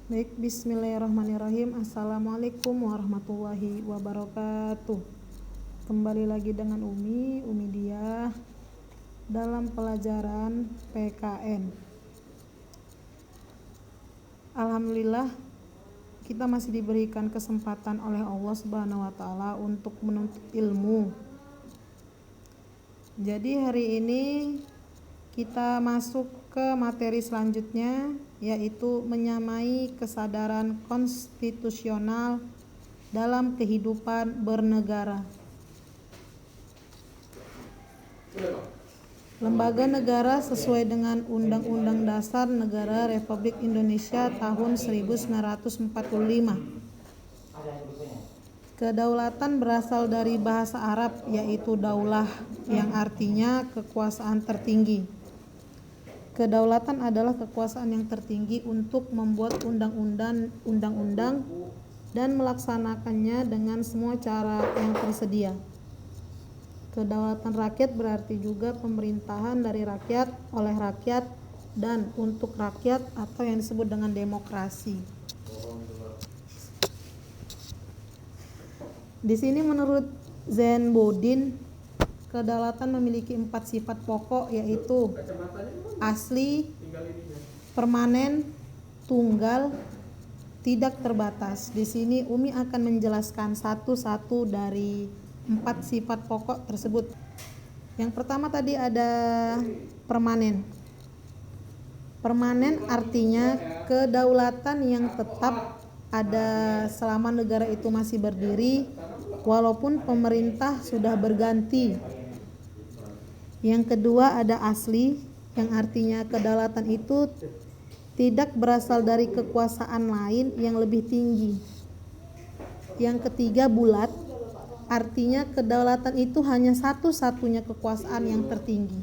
Baik, bismillahirrahmanirrahim. Assalamualaikum warahmatullahi wabarakatuh. Kembali lagi dengan Umi Diah dalam pelajaran PKN. Alhamdulillah kita masih diberikan kesempatan oleh Allah Subhanahu wa taala untuk menuntut ilmu. Jadi hari ini kita masuk ke materi selanjutnya, yaitu menyamai kesadaran konstitusional dalam kehidupan bernegara. Lembaga negara sesuai dengan Undang-Undang Dasar Negara Republik Indonesia tahun 1945. Kedaulatan berasal dari bahasa Arab, yaitu daulah, yang artinya kekuasaan tertinggi. Kedaulatan adalah kekuasaan yang tertinggi untuk membuat undang-undang dan melaksanakannya dengan semua cara yang tersedia. Kedaulatan rakyat berarti juga pemerintahan dari rakyat, oleh rakyat, dan untuk rakyat atau yang disebut dengan demokrasi. Di sini menurut Zain Boudin, kedaulatan memiliki 4 sifat pokok, yaitu asli, permanen, tunggal, tidak terbatas. Di sini Umi akan menjelaskan satu-satu dari 4 sifat pokok tersebut. Yang pertama tadi ada permanen. Permanen artinya kedaulatan yang tetap ada selama negara itu masih berdiri, walaupun pemerintah sudah berganti. Yang kedua ada asli, yang artinya kedaulatan itu tidak berasal dari kekuasaan lain yang lebih tinggi. Yang ketiga bulat, artinya kedaulatan itu hanya satu-satunya kekuasaan yang tertinggi.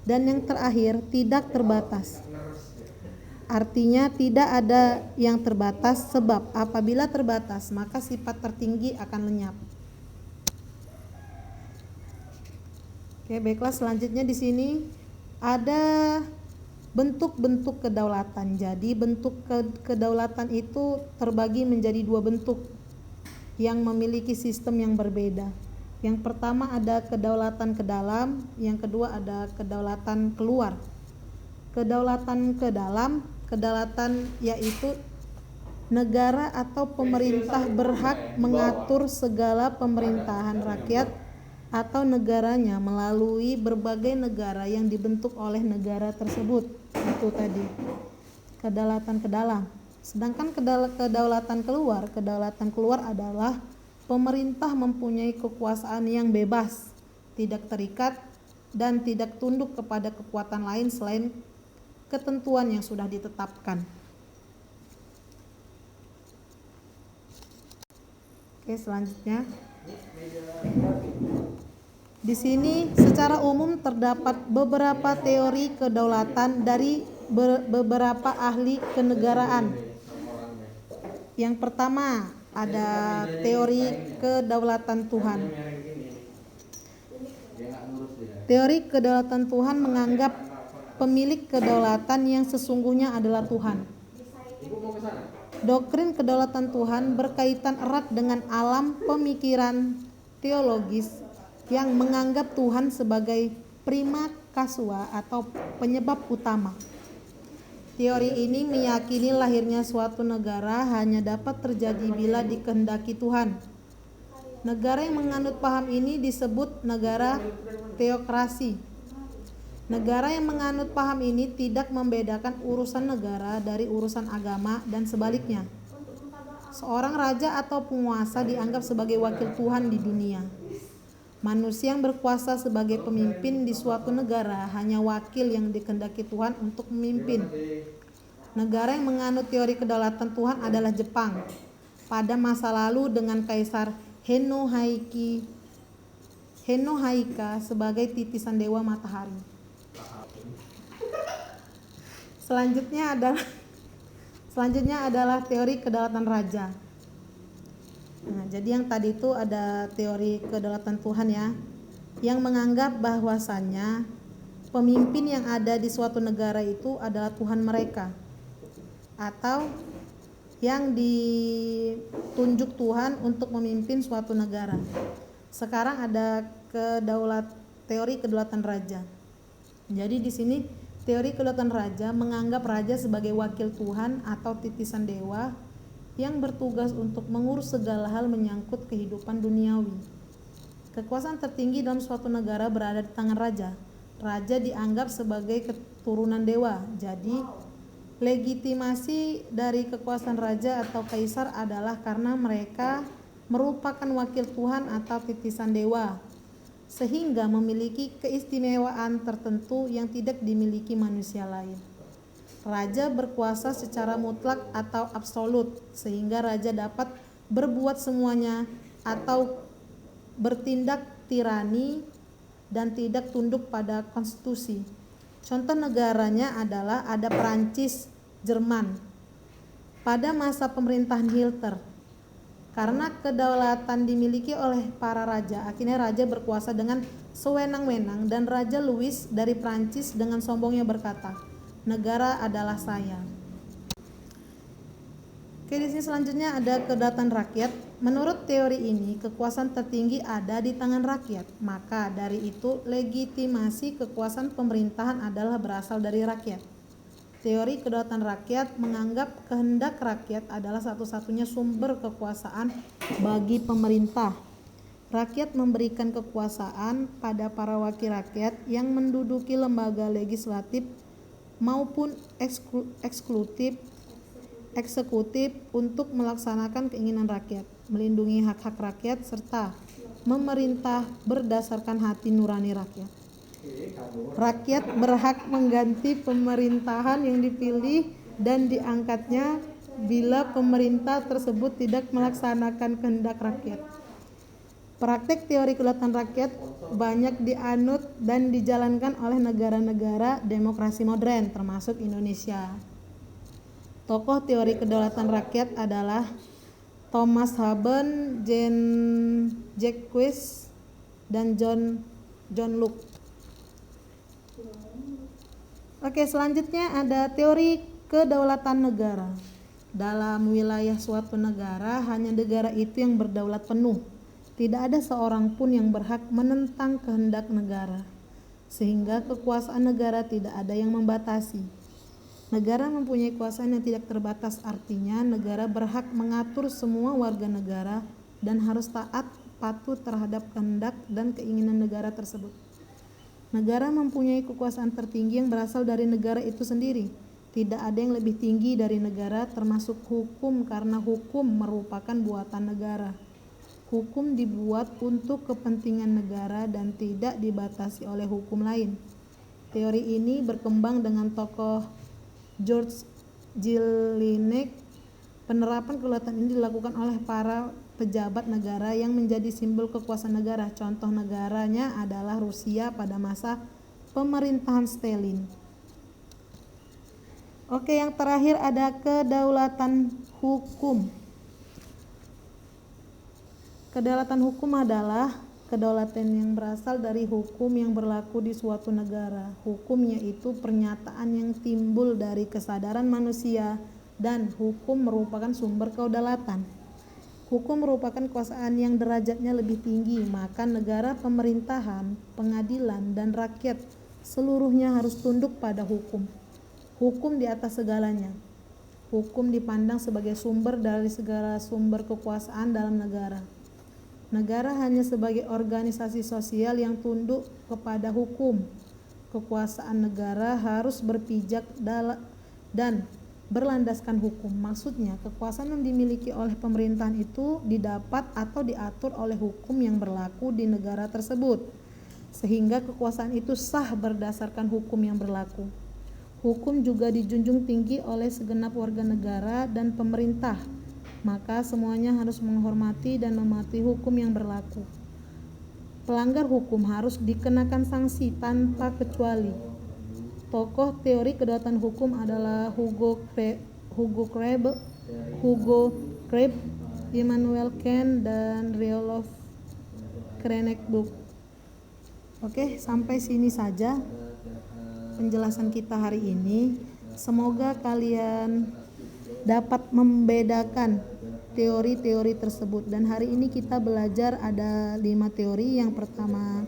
Dan yang terakhir tidak terbatas, artinya tidak ada yang terbatas, sebab apabila terbatas maka sifat tertinggi akan lenyap. Oke, baiklah, selanjutnya di sini ada bentuk-bentuk kedaulatan. Jadi bentuk kedaulatan itu terbagi menjadi 2 bentuk yang memiliki sistem yang berbeda. Yang pertama ada kedaulatan ke dalam, yang kedua ada kedaulatan keluar. Kedaulatan ke dalam, kedaulatan yaitu negara atau pemerintah berhak mengatur segala pemerintahan rakyat atau negaranya melalui berbagai negara yang dibentuk oleh negara tersebut. Itu tadi kedaulatan ke dalam. Sedangkan kedaulatan keluar adalah pemerintah mempunyai kekuasaan yang bebas, tidak terikat dan tidak tunduk kepada kekuatan lain selain ketentuan yang sudah ditetapkan. Oke, selanjutnya di sini secara umum terdapat beberapa teori kedaulatan dari beberapa ahli kenegaraan. Yang pertama ada teori kedaulatan Tuhan. Teori kedaulatan Tuhan menganggap pemilik kedaulatan yang sesungguhnya adalah Tuhan. Doktrin kedaulatan Tuhan berkaitan erat dengan alam pemikiran teologis yang menganggap Tuhan sebagai prima causa atau penyebab utama. Teori ini meyakini lahirnya suatu negara hanya dapat terjadi bila dikehendaki Tuhan. Negara yang menganut paham ini disebut negara teokrasi. Negara yang menganut paham ini tidak membedakan urusan negara dari urusan agama dan sebaliknya. Seorang raja atau penguasa dianggap sebagai wakil Tuhan di dunia. Manusia yang berkuasa sebagai pemimpin di suatu negara hanya wakil yang dikehendaki Tuhan untuk memimpin. Negara yang menganut teori kedaulatan Tuhan adalah Jepang pada masa lalu dengan Kaisar Henohika sebagai titisan dewa matahari. Selanjutnya adalah teori kedaulatan raja. Nah, jadi yang tadi itu ada teori kedaulatan Tuhan ya, yang menganggap bahwasannya pemimpin yang ada di suatu negara itu adalah Tuhan mereka, atau yang ditunjuk Tuhan untuk memimpin suatu negara. Sekarang ada teori kedaulatan raja. Jadi di sini teori kedaulatan raja menganggap raja sebagai wakil Tuhan atau titisan dewa yang bertugas untuk mengurus segala hal menyangkut kehidupan duniawi. Kekuasaan tertinggi dalam suatu negara berada di tangan raja. Raja dianggap sebagai keturunan dewa. Jadi legitimasi dari kekuasaan raja atau kaisar adalah karena mereka merupakan wakil Tuhan atau titisan dewa, sehingga memiliki keistimewaan tertentu yang tidak dimiliki manusia lain. Raja berkuasa secara mutlak atau absolut, sehingga raja dapat berbuat semuanya atau bertindak tirani dan tidak tunduk pada konstitusi. Contoh negaranya adalah ada Perancis, Jerman pada masa pemerintahan Hitler. Karena kedaulatan dimiliki oleh para raja, akhirnya raja berkuasa dengan sewenang-wenang, dan Raja Louis dari Prancis dengan sombongnya berkata, "Negara adalah saya." Oke, di sini selanjutnya ada kedaulatan rakyat. Menurut teori ini, kekuasaan tertinggi ada di tangan rakyat. Maka dari itu, legitimasi kekuasaan pemerintahan adalah berasal dari rakyat. Teori kedaulatan rakyat menganggap kehendak rakyat adalah satu-satunya sumber kekuasaan bagi pemerintah. Rakyat memberikan kekuasaan pada para wakil rakyat yang menduduki lembaga legislatif maupun eksekutif untuk melaksanakan keinginan rakyat, melindungi hak-hak rakyat, serta memerintah berdasarkan hati nurani rakyat. Rakyat berhak mengganti pemerintahan yang dipilih dan diangkatnya bila pemerintah tersebut tidak melaksanakan kehendak rakyat. Praktek teori kedaulatan rakyat banyak dianut dan dijalankan oleh negara-negara demokrasi modern, termasuk Indonesia. Tokoh teori kedaulatan rakyat adalah Thomas Hobbes, Jean Jacques, dan John Locke. Oke, selanjutnya ada teori kedaulatan negara. Dalam wilayah suatu negara, hanya negara itu yang berdaulat penuh. Tidak ada seorang pun yang berhak menentang kehendak negara, sehingga kekuasaan negara tidak ada yang membatasi. Negara mempunyai kekuasaan yang tidak terbatas, artinya negara berhak mengatur semua warga negara dan harus taat patuh terhadap kehendak dan keinginan negara tersebut. Negara mempunyai kekuasaan tertinggi yang berasal dari negara itu sendiri. Tidak ada yang lebih tinggi dari negara, termasuk hukum, karena hukum merupakan buatan negara. Hukum dibuat untuk kepentingan negara dan tidak dibatasi oleh hukum lain. Teori ini berkembang dengan tokoh George Jelinek. Penerapan kedaulatan ini dilakukan oleh para pejabat negara yang menjadi simbol kekuasaan negara. Contoh negaranya adalah Rusia pada masa pemerintahan Stalin. Oke, yang terakhir ada kedaulatan hukum. Kedaulatan hukum adalah kedaulatan yang berasal dari hukum yang berlaku di suatu negara. Hukum yaitu pernyataan yang timbul dari kesadaran manusia, dan hukum merupakan sumber kedaulatan. Hukum merupakan kekuasaan yang derajatnya lebih tinggi, maka negara, pemerintahan, pengadilan, dan rakyat seluruhnya harus tunduk pada hukum. Hukum di atas segalanya. Hukum dipandang sebagai sumber dari segala sumber kekuasaan dalam negara. Negara hanya sebagai organisasi sosial yang tunduk kepada hukum. Kekuasaan negara harus berpijak dan berlandaskan hukum. Maksudnya, kekuasaan yang dimiliki oleh pemerintahan itu didapat atau diatur oleh hukum yang berlaku di negara tersebut, sehingga kekuasaan itu sah berdasarkan hukum yang berlaku. Hukum juga dijunjung tinggi oleh segenap warga negara dan pemerintah. Maka semuanya harus menghormati dan mematuhi hukum yang berlaku. Pelanggar hukum harus dikenakan sanksi tanpa kecuali. Tokoh teori kedaulatan hukum adalah Hugo Crabbe, Immanuel Kant, dan Rudolf Krenekbuk. Oke, sampai sini saja penjelasan kita hari ini. Semoga kalian dapat membedakan teori-teori tersebut. Dan hari ini kita belajar ada 5 teori. Yang pertama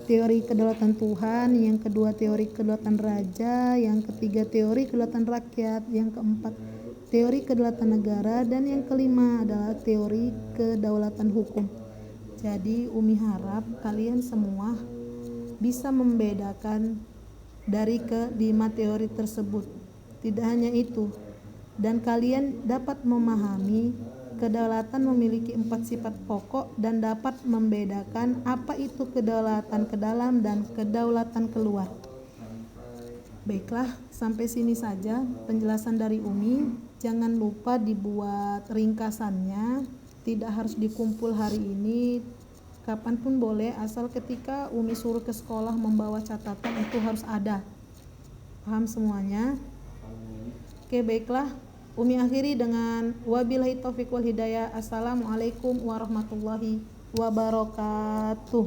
teori kedaulatan Tuhan, yang kedua teori kedaulatan raja, yang ketiga teori kedaulatan rakyat, yang keempat teori kedaulatan negara, dan yang kelima adalah teori kedaulatan hukum. Jadi Umi harap kalian semua bisa membedakan dari kelima teori tersebut. Tidak hanya itu, dan kalian dapat memahami kedaulatan memiliki 4 sifat pokok dan dapat membedakan apa itu kedaulatan ke dalam dan kedaulatan keluar. Baiklah, sampai sini saja penjelasan dari Umi. Jangan lupa dibuat ringkasannya, tidak harus dikumpul hari ini, kapanpun boleh, asal ketika Umi suruh ke sekolah membawa catatan itu harus ada. Paham semuanya? Oke, baiklah. Umi akhiri dengan wabillahi taufiq wal hidayah. Assalamualaikum warahmatullahi wabarakatuh.